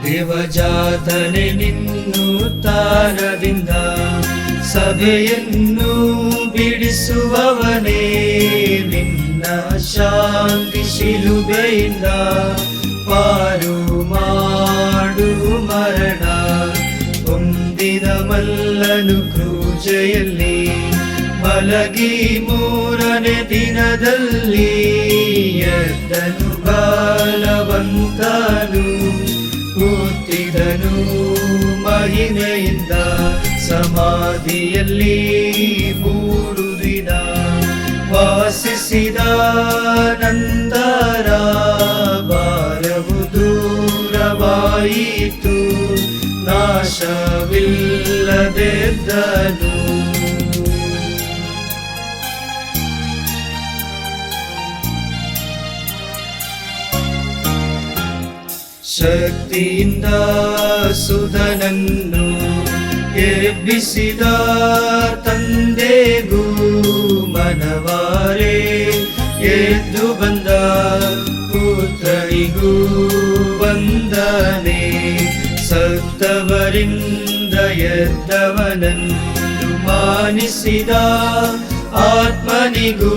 ದೇವಜಾತನೆ ನಿನ್ನುತ್ತಾನದಿಂದ ಸಭೆಯನ್ನು ಬಿಡಿಸುವವನೇ, ನಿನ್ನ ಶಾಂತಿ ಶಿಲುಬೆಯಿಂದ ಪಾರು ಮಾಡು ಮರಣ ಹೊಂದಿದ ಮಲ್ಲನು ಕ್ರೂಜೆಯಲ್ಲಿ ಮಲಗಿ ಮೂರನೇ ದಿನದಲ್ಲಿ ಎದ್ದನು ಬಲವಂತನು, ಕೂತಿದನು ಮಹಿಮೆಯಿಂದ ಸಮಾಧಿಯಲ್ಲಿ 3 ದಿನ ವಾಸಿಸಿದ ನಂತರ ಭಾರವು ದೂರವಾಯಿತು, ನಾಶವಿಲ್ಲದೆದ್ದನು. ಶಕ್ತಿಯಿಂದ ಸುಧನನ್ನು ಎಬ್ಬಿಸಿದ ತಂದೆಗೂ ಮನವಾರೆ ಎದ್ದು ಬಂದ ಪುತ್ರನಿಗೂ ವಂದನೆ, ಸತ್ತವರಿಂದ ಎದ್ದವನನ್ನು ಮಾನಿಸಿದ ಆತ್ಮನಿಗೂ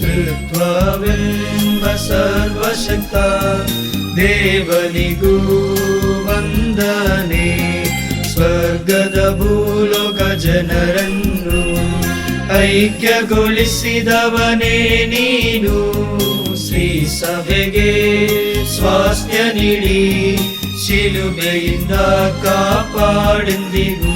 ತೃತ್ವವೆಂಬ ಸರ್ವಶಕ್ತ ದೇವನಿಗೂ ವಂದನೆ, ಸ್ವರ್ಗದ ಭೂಲೋಕ ಜನರನ್ನು ಐಕ್ಯಗೊಳಿಸಿದವನೇ ನೀನು, ಶ್ರೀ ಸಭೆಗೆ ಸ್ವಾಸ್ಥ್ಯ ನೀಡಿ ಶಿಲುಬೆಯಿಂದ ಕಾಪಾಡೆಂದಿಗೂ.